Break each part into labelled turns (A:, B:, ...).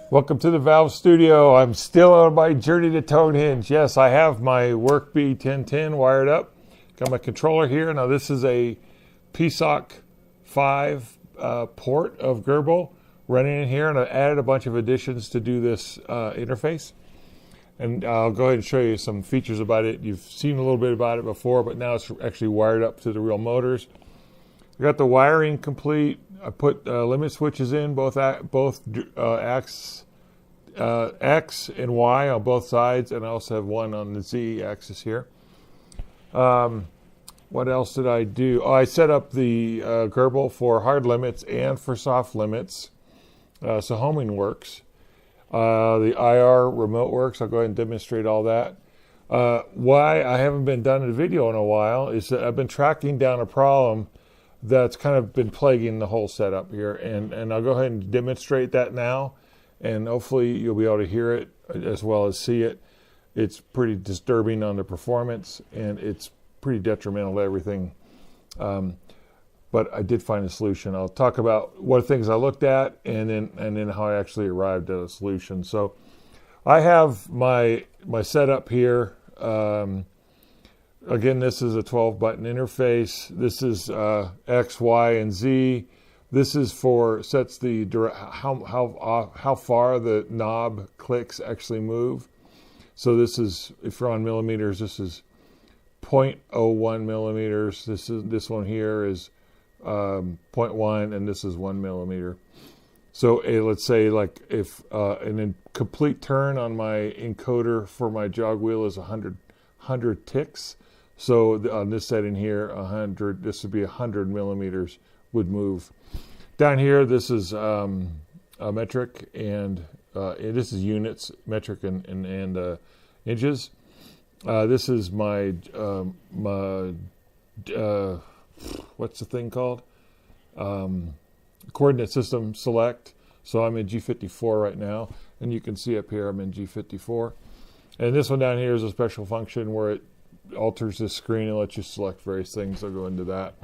A: Welcome to the Valve Studio. I'm still on my journey to Tonehenge. Yes, I have my Workbee 1010 wired up. Got my controller here. Now this is a PSoC5 port of GRBL running in here, and I added a bunch of additions to do this interface. And I'll go ahead and show you some features about it. You've seen a little bit about it before, but now it's actually wired up to the real motors. I got the wiring complete. I put limit switches in both X and Y on both sides, and I also have one on the Z axis here. What else did I do? Oh, I set up the GRBL for hard limits and for soft limits, so homing works. The IR remote works. I'll go ahead and demonstrate all that. Why I haven't been done a video in a while is that I've been tracking down a problem that's kind of been plaguing the whole setup here, and I'll go ahead and demonstrate that now, and hopefully you'll be able to hear it as well as see it. It's pretty disturbing on the performance, and it's pretty detrimental to everything, but I did find a solution. I'll talk about what things I looked at, and then how I actually arrived at a solution. So I have my setup here. Again, this is a 12-button interface. This is X, Y, and Z. This is for sets the how far the knob clicks actually move. So this is, if you're on millimeters, this is 0.01 millimeters. This one here is 0.1, and this is 1 millimeter. So let's say like if an complete turn on my encoder for my jog wheel is 100 ticks. So on this setting here, 100, this would be 100 millimeters would move. Down here, this is metric, and this is units, metric and inches. This is my what's the thing called? Coordinate system select. So I'm in G54 right now, and you can see up here I'm in G54. And this one down here is a special function where it alters the screen and lets you select various things. I'll go into that.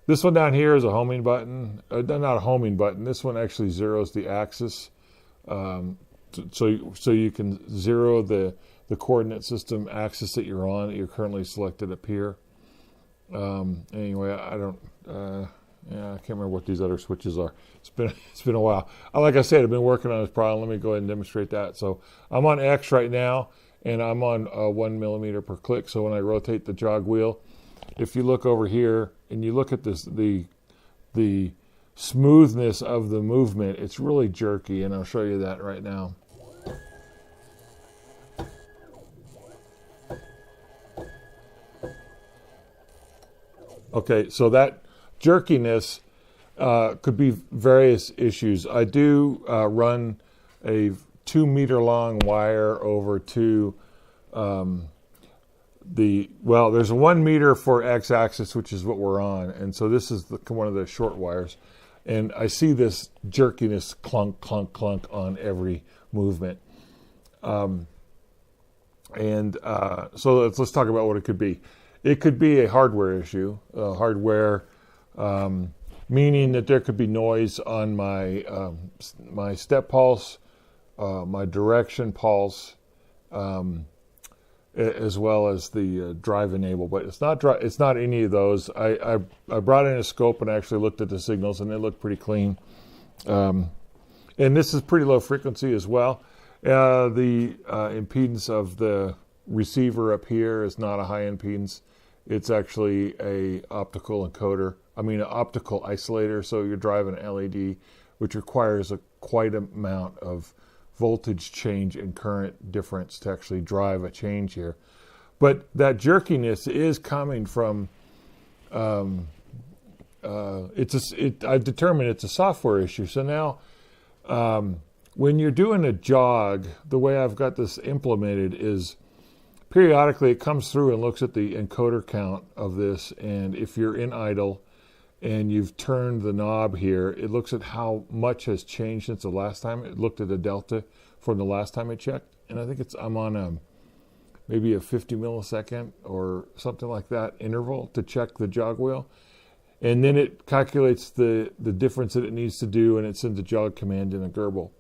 A: This one down here is a homing button. Not a homing button. This one actually zeroes the axis. So you can zero the coordinate system axis that you're on, that you're currently selected up here. Anyway, I don't... yeah, I can't remember what these other switches are. It's been a while. Like I said, I've been working on this problem. Let me go ahead and demonstrate that. So I'm on X right now, and I'm on 1 millimeter per click. So when I rotate the jog wheel, if you look over here and you look at this, the smoothness of the movement, it's really jerky, and I'll show you that right now. Okay, so that jerkiness could be various issues. I do run a 2 meter long wire over to there's a 1 meter for x-axis, which is what we're on, and so this is one of the short wires, and I see this jerkiness clunk, clunk, clunk on every movement. So let's talk about what it could be. It could be a hardware issue, meaning that there could be noise on my my step pulse, my direction pulse, as well as the drive enable. But it's not any of those. I brought in a scope and actually looked at the signals, and they look pretty clean. And this is pretty low frequency as well. The impedance of the receiver up here is not a high impedance. It's actually an optical isolator. So you're driving an LED, which requires quite amount of voltage change and current difference to actually drive a change here. But that jerkiness is coming from, I've determined it's a software issue. So now, when you're doing a jog, the way I've got this implemented is periodically it comes through and looks at the encoder count of this, and if you're in idle and you've turned the knob here, it looks at how much has changed since the last time. It looked at the delta from the last time I checked, and I think I'm on maybe a 50 millisecond or something like that interval to check the jog wheel. And then it calculates the difference that it needs to do, and it sends a jog command in a GRBL.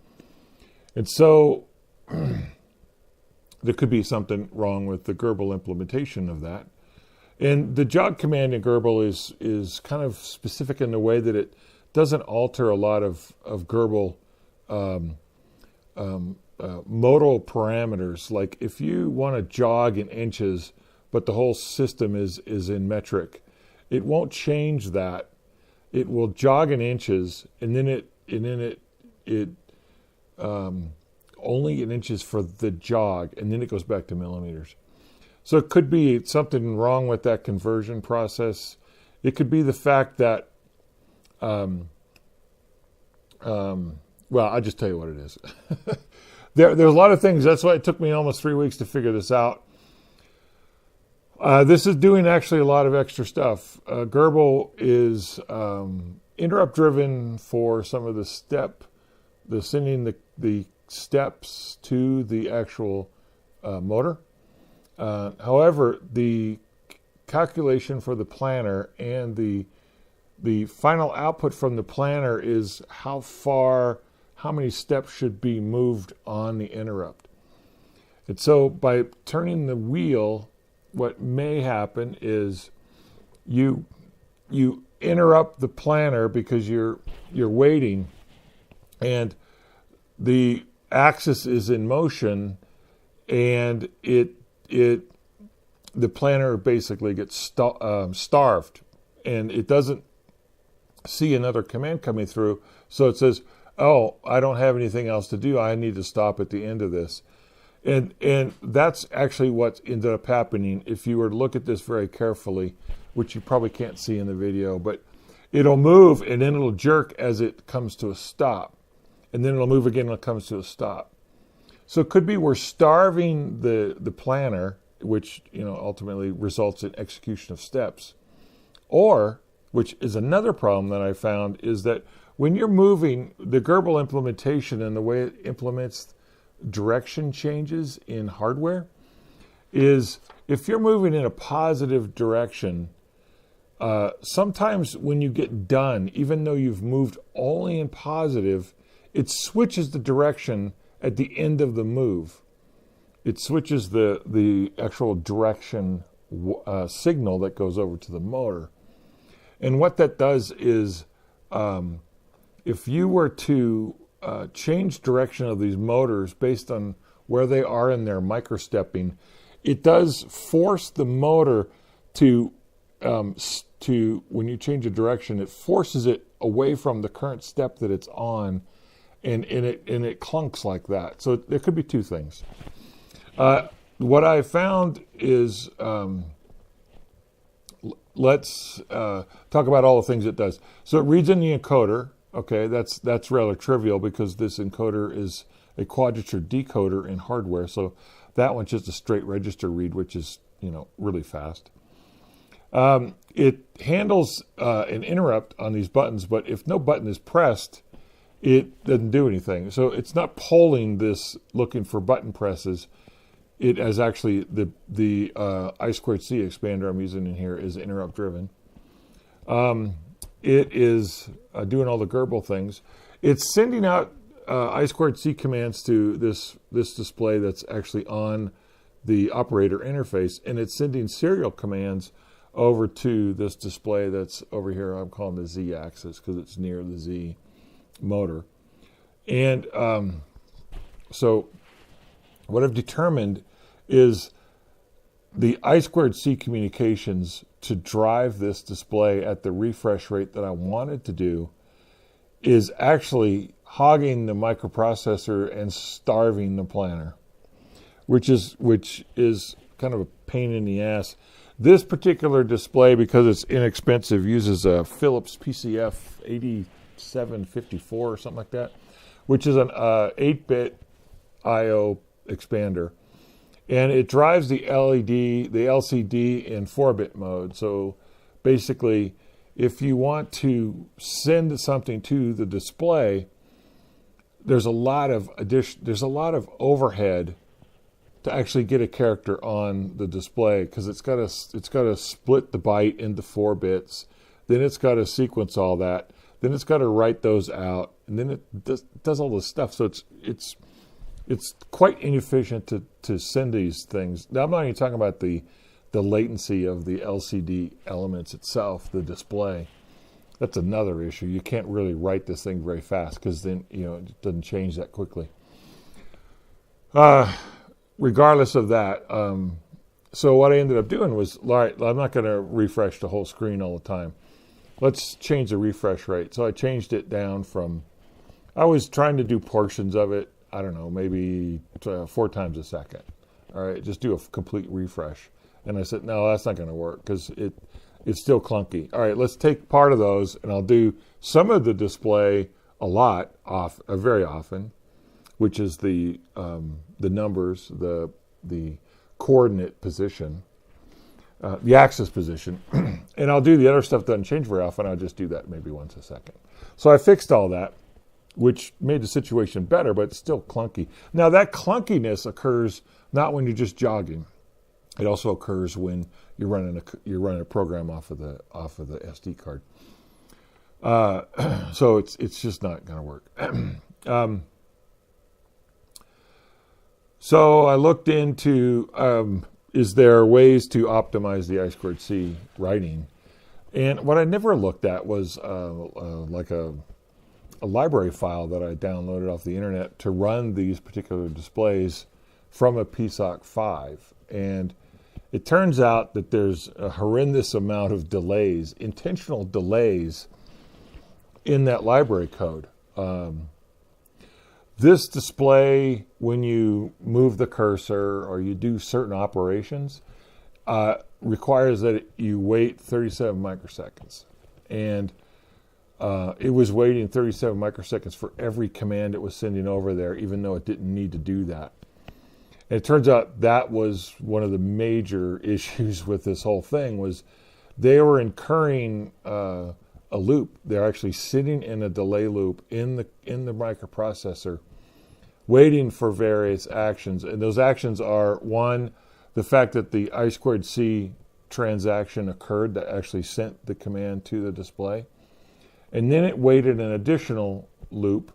A: And so there could be something wrong with the GRBL implementation of that. And the jog command in GRBL is kind of specific in the way that it doesn't alter a lot of GRBL modal parameters. Like if you want to jog in inches, but the whole system is in metric, it won't change that. It will jog in inches, and then it only in inches for the jog, and then it goes back to millimeters. So it could be something wrong with that conversion process. It could be the fact that, well, I'll just tell you what it is. There's a lot of things. That's why it took me almost 3 weeks to figure this out. This is doing actually a lot of extra stuff. GRBL is interrupt driven for some of the sending the steps to the actual motor. However, the calculation for the planner and the final output from the planner is how many steps should be moved on the interrupt. And so by turning the wheel, what may happen is you interrupt the planner because you're waiting, and the axis is in motion, and the planner basically gets starved, and it doesn't see another command coming through, so it says, oh, I don't have anything else to do, I need to stop at the end of this. And that's actually what ended up happening. If you were to look at this very carefully, which you probably can't see in the video, but it'll move and then it'll jerk as it comes to a stop, and then it'll move again when it comes to a stop. So it could be we're starving the planner, which ultimately results in execution of steps. Or, which is another problem that I found, is that when you're moving, the GRBL implementation and the way it implements direction changes in hardware is if you're moving in a positive direction, sometimes when you get done, even though you've moved only in positive, it switches the direction at the end of the move. It switches the actual direction signal that goes over to the motor. And what that does is if you were to change direction of these motors based on where they are in their microstepping, it does force the motor to when you change a direction, it forces it away from the current step that it's on, and it clunks like that. So there could be two things. What I found is, let's talk about all the things it does. So it reads in the encoder. Okay, that's rather trivial because this encoder is a quadrature decoder in hardware. So that one's just a straight register read, which is really fast. It handles an interrupt on these buttons, but if no button is pressed, it doesn't do anything. So it's not polling this looking for button presses. It is actually the I2C expander I'm using in here is interrupt driven. It is doing all the GRBL things. It's sending out I2C commands to this display that's actually on the operator interface, and it's sending serial commands over to this display that's over here. I'm calling the Z-axis because it's near the Z motor. And so what I've determined is the I2C communications to drive this display at the refresh rate that I wanted to do is actually hogging the microprocessor and starving the planner, which is kind of a pain in the ass. This particular display, because it's inexpensive, uses a Philips PCF 8754 or something like that, which is an 8-bit I/O expander. And it drives the LCD in 4-bit mode. So basically, if you want to send something to the display, there's a lot of overhead to actually get a character on the display, because it's got to split the byte into 4 bits, then it's got to sequence all that, then it's got to write those out, and then it does all this stuff. So it's quite inefficient to send these things. Now, I'm not even talking about the latency of the LCD elements itself, the display. That's another issue. You can't really write this thing very fast, because then it doesn't change that quickly. Regardless of that, so what I ended up doing was, all right, I'm not going to refresh the whole screen all the time. Let's change the refresh rate. So I changed it down from, I was trying to do portions of it, I don't know, maybe 4 times a second. All right, just do a complete refresh. And I said, no, that's not going to work, because it's still clunky. All right, let's take part of those, and I'll do some of the display a lot, very often, which is the numbers, the coordinate position, the axis position, and I'll do the other stuff that doesn't change very often. I'll just do that maybe once a second. So I fixed all that, which made the situation better, but it's still clunky. Now that clunkiness occurs not when you're just jogging. It also occurs when you're running a program off of the SD card. So it's just not going to work. So I looked into, is there ways to optimize the I2C writing? And what I never looked at was like a library file that I downloaded off the internet to run these particular displays from a PSoC5. And it turns out that there's a horrendous amount of delays, intentional delays, in that library code. This display, when you move the cursor or you do certain operations, requires that you wait 37 microseconds. And it was waiting 37 microseconds for every command it was sending over there, even though it didn't need to do that. And it turns out that was one of the major issues with this whole thing, was they were incurring a loop. They're actually sitting in a delay loop in the microprocessor, waiting for various actions. And those actions are, one, the fact that the I2C transaction occurred that actually sent the command to the display. And then it waited an additional loop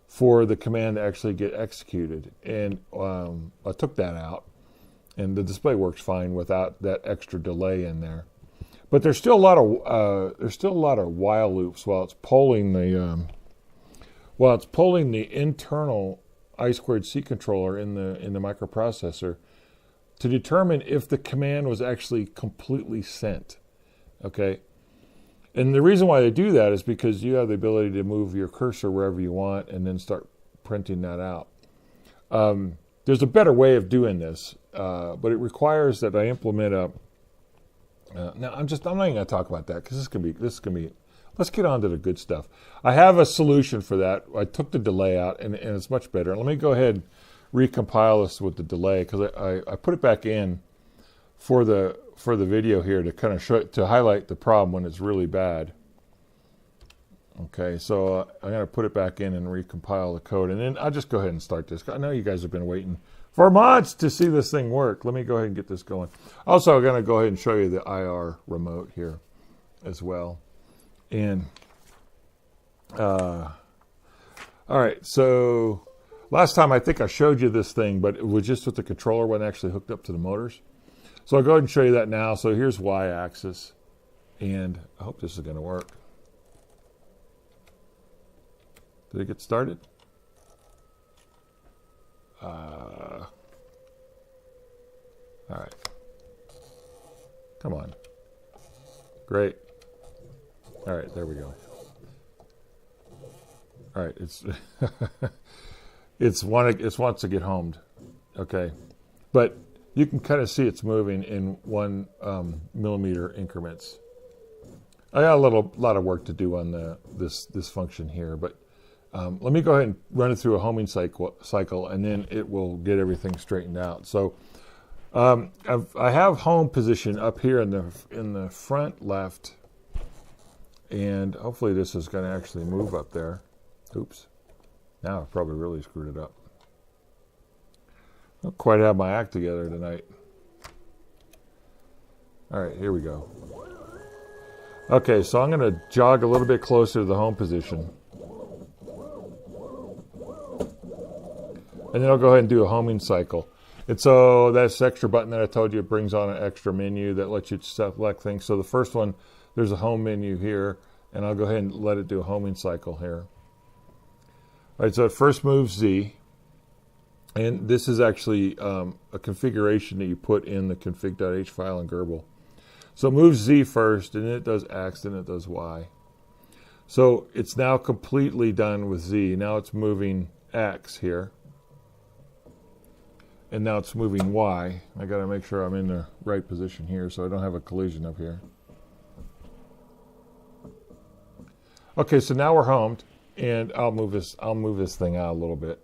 A: for the command to actually get executed. And I took that out, and the display works fine without that extra delay in there. But there's still a lot of while loops while it's polling the internal I2C controller in the microprocessor to determine if the command was actually completely sent. Okay, and the reason why they do that is because you have the ability to move your cursor wherever you want and then start printing that out. There's a better way of doing this, but it requires that I implement a. Now I'm not even going to talk about that, because this can be. Let's get on to the good stuff. I have a solution for that. I took the delay out, and it's much better. Let me go ahead and recompile this with the delay, because I put it back in for the video here to kind of highlight the problem when it's really bad. Okay, so I'm going to put it back in and recompile the code, and then I'll just go ahead and start this. I know you guys have been waiting for months to see this thing work. Let me go ahead and get this going. Also, I'm going to go ahead and show you the IR remote here as well. And all right, so last time I think I showed you this thing, but it was just with the controller, wasn't actually hooked up to the motors. So I'll go ahead and show you that now. So here's y-axis, and I hope this is going to work. Did it get started? All right. Come on. Great. All right, there we go. All right, it wants to get homed, okay, but you can kind of see it's moving in 1 millimeter increments. I got a lot of work to do on this function here, but let me go ahead and run it through a homing cycle, and then it will get everything straightened out. So I have home position up here in the front left. And hopefully this is going to actually move up there. Oops. Now I've probably really screwed it up. Don't quite have my act together tonight. All right, here we go. Okay, so I'm going to jog a little bit closer to the home position. And then I'll go ahead and do a homing cycle. And so that's extra button that I told you, it brings on an extra menu that lets you select things. So the first one, there's a home menu here, and I'll go ahead and let it do a homing cycle here. All right, so it first moves Z. And this is actually a configuration that you put in the config.h file in GRBL. So it moves Z first, and then it does X, then it does Y. So it's now completely done with Z. Now it's moving X here. And now it's moving Y. I got to make sure I'm in the right position here so I don't have a collision up here. Okay, so now we're homed, and I'll move this thing out a little bit.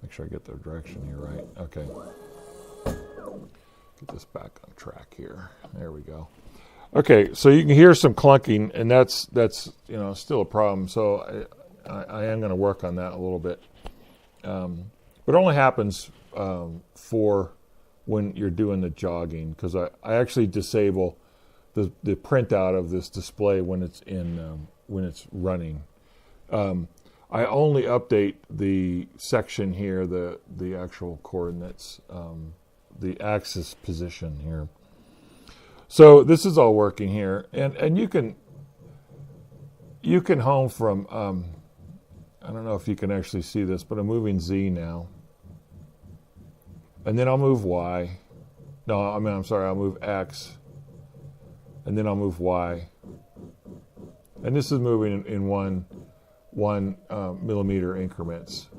A: Make sure I get the direction here right. Okay. Get this back on track here. There we go. Okay, so you can hear some clunking, and that's still a problem. So I am going to work on that a little bit. But it only happens for when you're doing the jogging, because I actually disable the printout of this display when it's when it's running. I only update the section here, the actual coordinates, the axis position here. So this is all working here, and you can home from. I don't know if you can actually see this, but I'm moving Z now, and then I'll move Y. No, I'm sorry, I'll move X, and then I'll move Y, and this is moving in one millimeter increments.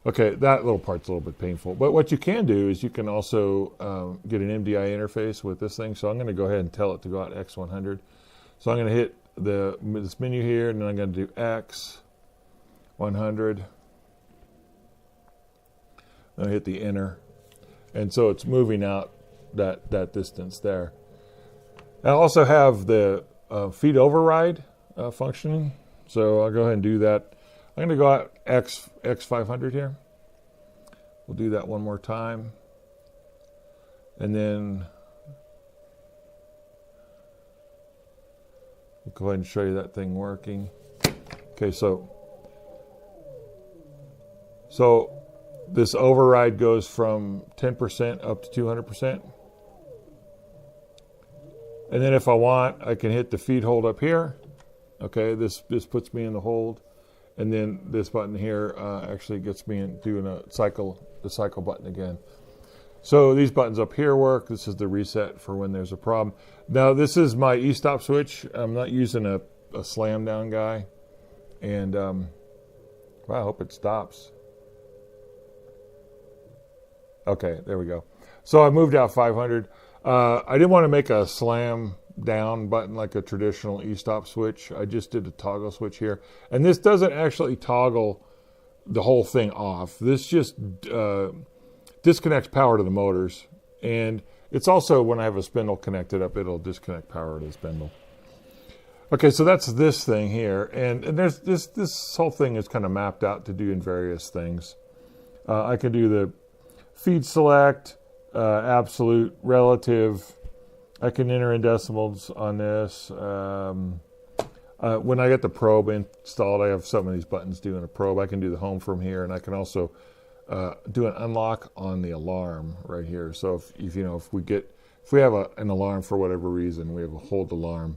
A: Okay, that little part's a little bit painful. But what you can do is you can also get an MDI interface with this thing. So I'm going to go ahead and tell it to go out X100. So I'm going to hit this menu here, and then I'm going to do X100. I hit the enter, and so it's moving out that distance there. I also have the feed override functioning, so I'll go ahead and do that. I'm going to go out X500 here. We'll do that one more time, and then we'll go ahead and show you that thing working. Okay, so this override goes from 10% up to 200%. And then if I want, I can hit the feed hold up here. Okay, this puts me in the hold. And then this button here actually gets me in doing the cycle button again. So these buttons up here work. This is the reset for when there's a problem. Now this is my e-stop switch. I'm not using a slam down guy. And well, I hope it stops. Okay, there we go. So I moved out 500. I didn't want to make a slam down button like a traditional e-stop switch. I just did a toggle switch here. And this doesn't actually toggle the whole thing off. This just disconnects power to the motors. And it's also, when I have a spindle connected up, it'll disconnect power to the spindle. Okay, so that's this thing here. And there's this whole thing is kind of mapped out to do in various things. I can do the feed select, absolute, relative. I can enter in decimals on this. When I get the probe installed, I have some of these buttons doing a probe. I can do the home from here, and I can also do an unlock on the alarm right here. So if we have an alarm for whatever reason, we have a hold alarm,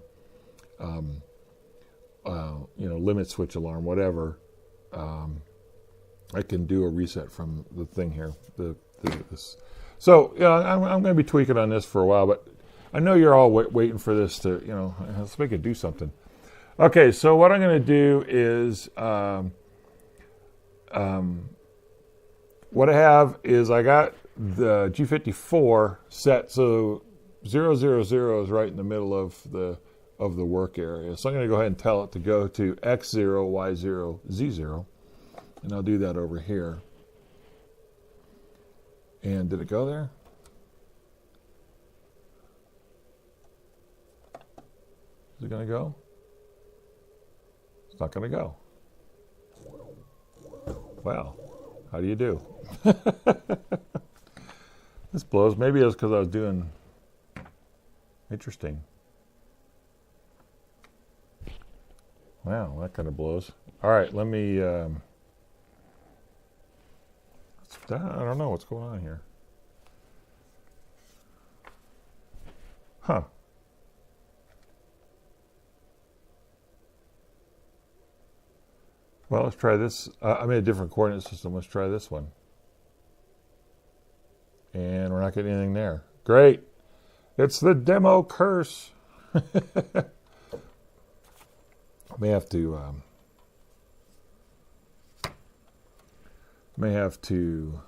A: limit switch alarm, whatever. I can do a reset from the thing here. This. So I'm going to be tweaking on this for a while, but I know you're all waiting for this to, let's make it do something. Okay, so what I'm going to do is, what I have is I got the G54 set, so 000 is right in the middle of the work area. So I'm going to go ahead and tell it to go to X0, Y0, Z0, and I'll do that over here. And did it go there? Is it going to go? It's not going to go. Well, How do you do? This blows. Maybe it was because I was doing... Interesting. Wow, that kind of blows. All right, let me... I don't know what's going on here. Huh. Well, let's try this. I'm in a different coordinate system. Let's try this one. And we're not getting anything there. Great. It's the demo curse. I may have to...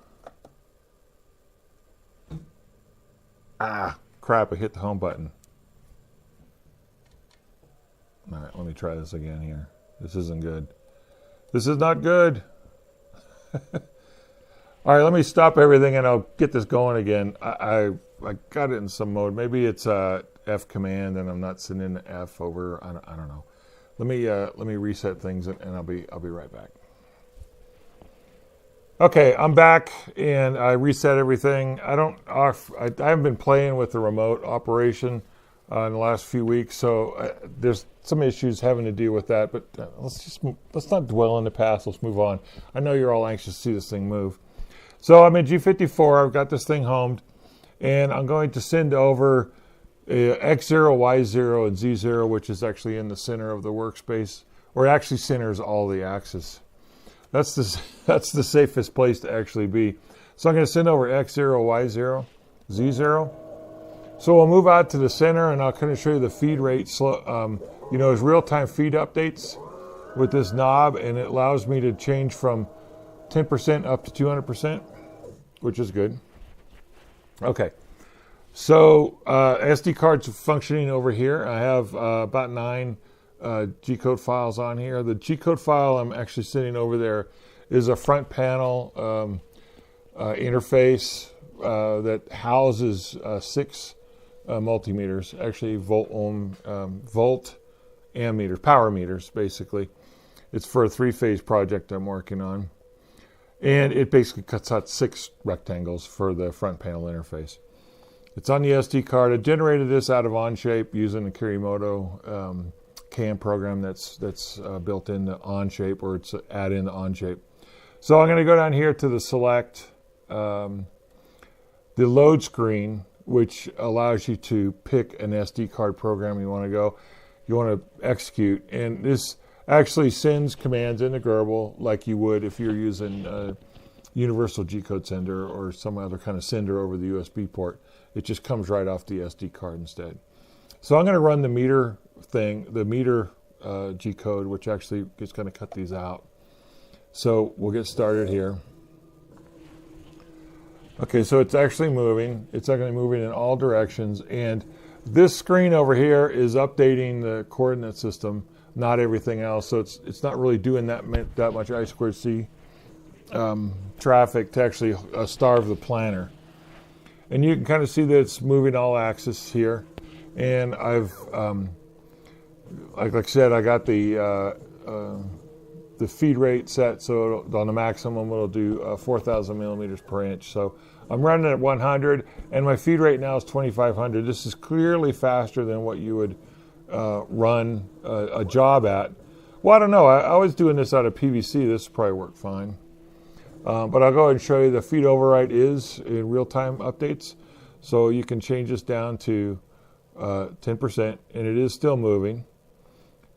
A: Ah, crap, I hit the home button. All right, let me try this again here. This isn't good. This is not good. All right, let me stop everything and I'll get this going again. I got it in some mode. Maybe it's F command and I'm not sending the F over. I don't know. Let me reset things and I'll be right back. Okay, I'm back and I reset everything. I haven't been playing with the remote operation in the last few weeks, so there's some issues having to deal with that. But let's not dwell in the past. Let's move on. I know you're all anxious to see this thing move. So I'm in G54. I've got this thing homed, and I'm going to send over X0, Y0, and Z0, which is actually in the center of the workspace, or it actually centers all the axis. That's the safest place to actually be. So I'm going to send over X0, Y0, Z0. So we'll move out to the center, and I'll kind of show you the feed rate. There's real-time feed updates with this knob, and it allows me to change from 10% up to 200%, which is good. Okay. So SD cards functioning over here. I have about 9 G-code files on here. The G-code file I'm actually sitting over there is a front panel interface that houses 6 multimeters, actually volt ammeters, power meters, basically. It's for a 3-phase project I'm working on. And it basically cuts out 6 rectangles for the front panel interface. It's on the SD card. I generated this out of Onshape using the Kirimoto CAM program that's built into Onshape, or it's add in Onshape. So I'm going to go down here to the select, the load screen, which allows you to pick an SD card program you want to execute, and this actually sends commands into GRBL like you would if you're using a universal G-code sender or some other kind of sender over the USB port. It just comes right off the SD card instead. So I'm going to run the meter thing, the meter G-code, which actually is going to cut these out. So we'll get started here. Okay, so it's actually moving. It's actually moving in all directions, and this screen over here is updating the coordinate system, not everything else. So it's not really doing that much I2C traffic to actually starve the planner. And you can kind of see that it's moving all axes here. And I've, like I said, I got the feed rate set, so on the maximum it'll do 4,000 millimeters per inch. So I'm running at 100, and my feed rate now is 2,500. This is clearly faster than what you would run a job at. Well, I don't know. I was doing this out of PVC. This probably worked fine. But I'll go ahead and show you the feed overwrite is in real-time updates. So you can change this down to 10%, and it is still moving.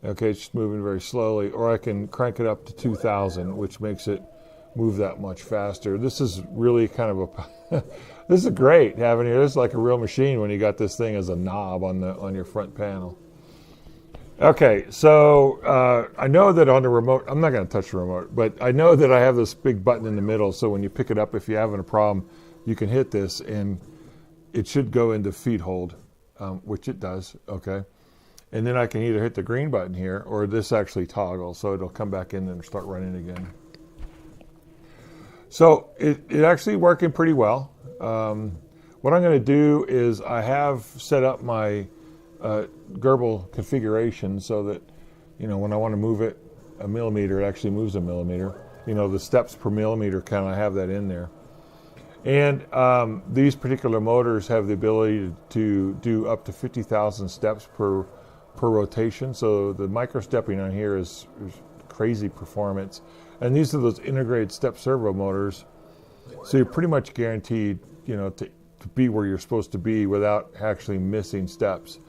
A: Okay, it's just moving very slowly. Or I can crank it up to 2,000, which makes it move that much faster. This is really kind of a... This is great having here. This is like a real machine when you got this thing as a knob on your front panel. Okay, so I know that on the remote, I'm not going to touch the remote, but I know that I have this big button in the middle, so when you pick it up, if you're having a problem, you can hit this, and it should go into feed hold, which it does, okay? And then I can either hit the green button here, or this actually toggles, so it'll come back in and start running again. So it actually working pretty well. What I'm going to do is I have set up my GRBL configuration so that, when I want to move it a millimeter, it actually moves a millimeter. the steps per millimeter count. I have that in there. And these particular motors have the ability to do up to 50,000 steps per rotation. So the micro stepping on here is crazy performance. And these are those integrated step servo motors. So you're pretty much guaranteed, to be where you're supposed to be without actually missing steps.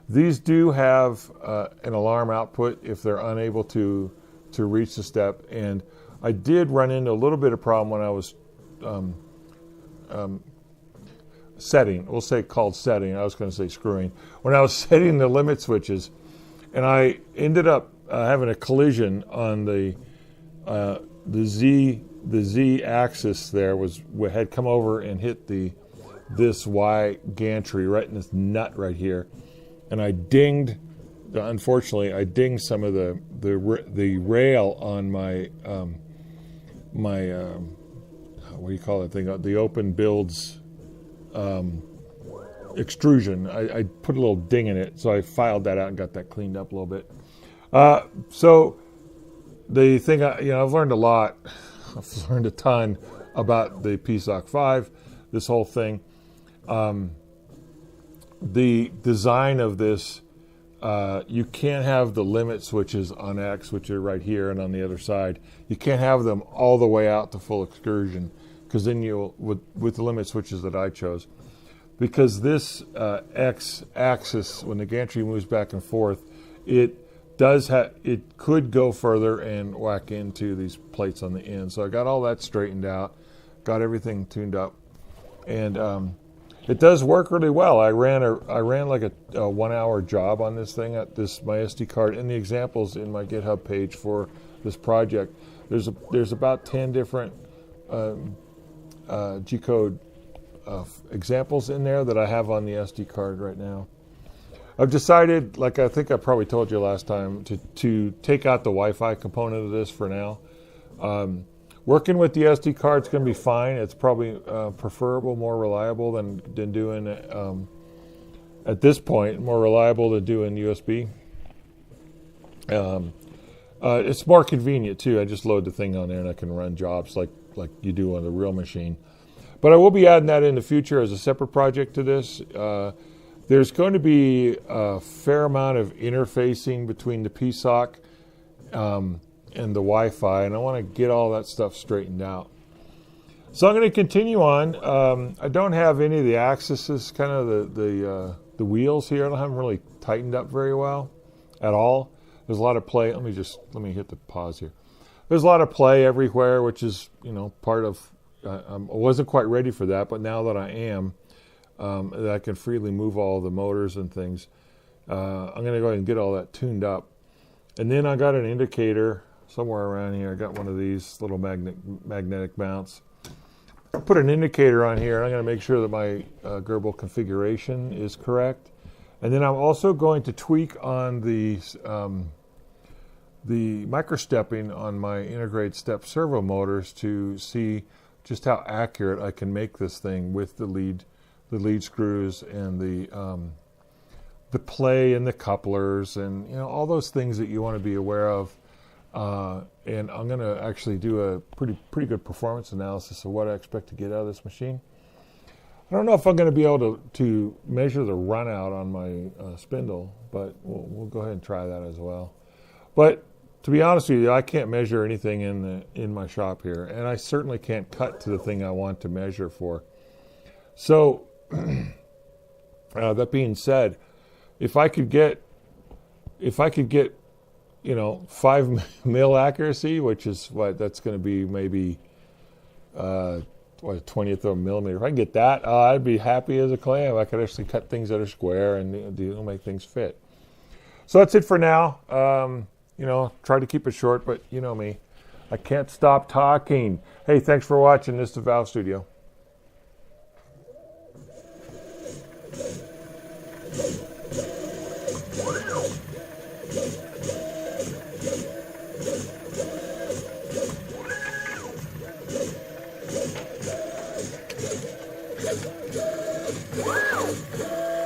A: These do have an alarm output if they're unable to reach the step. And I did run into a little bit of problem when I was setting. We'll say called setting. I was going to say screwing. When I was setting the limit switches, and I ended up having a collision on the Z axis. There had come over and hit this Y gantry right in this nut right here, and I dinged. Unfortunately, I dinged some of the rail on my what do you call that thing? The open builds extrusion. I put a little ding in it, so I filed that out and got that cleaned up a little bit. So the thing, I've learned a lot. I've learned a ton about the PSoC5, this whole thing. The design of this, you can't have the limit switches on X, which are right here and on the other side. You can't have them all the way out to full excursion, because then you'll, with the limit switches that I chose, because this X axis, when the gantry moves back and forth, it could go further and whack into these plates on the end. So I got all that straightened out, got everything tuned up, and it does work really well. I ran like a 1 hour job on this thing at my SD card. In the examples in my GitHub page for this project, there's about 10 different G-code examples in there that I have on the SD card right now. I've decided, like I think I probably told you last time, to take out the Wi-Fi component of this for now. Working with the SD card is going to be fine. It's probably preferable, more reliable than doing at this point, more reliable than doing USB. It's more convenient too. I just load the thing on there and I can run jobs like you do on the real machine. But I will be adding that in the future as a separate project to this. There's going to be a fair amount of interfacing between the PSoC and the Wi-Fi, and I want to get all that stuff straightened out. So I'm going to continue on. I don't have any of the axes, kind of the wheels here. I don't have them really tightened up very well at all. There's a lot of play. Let me hit the pause here. There's a lot of play everywhere, which is part of. I wasn't quite ready for that, but now that I am, that I can freely move all the motors and things. I'm going to go ahead and get all that tuned up, and then I got an indicator somewhere around here. I got one of these little magnetic mounts. I put an indicator on here, and I'm going to make sure that my GRBL configuration is correct. And then I'm also going to tweak on the microstepping on my integrated step servo motors to see just how accurate I can make this thing with the lead screws and the play and the couplers and all those things that you want to be aware of. And I'm going to actually do a pretty good performance analysis of what I expect to get out of this machine. I don't know if I'm going to be able to measure the run out on my spindle, but we'll go ahead and try that as well. But to be honest with you, I can't measure anything in my shop here, and I certainly can't cut to the thing I want to measure for. So that being said, if I could get 5 mil accuracy, which is what that's going to be, maybe a 20th of a millimeter. If I can get that, I'd be happy as a clam. I could actually cut things that are square and make things fit. So that's it for now. Try to keep it short, but you know me, I can't stop talking. Hey, thanks for watching. This is the Valve Studio.
B: Wow.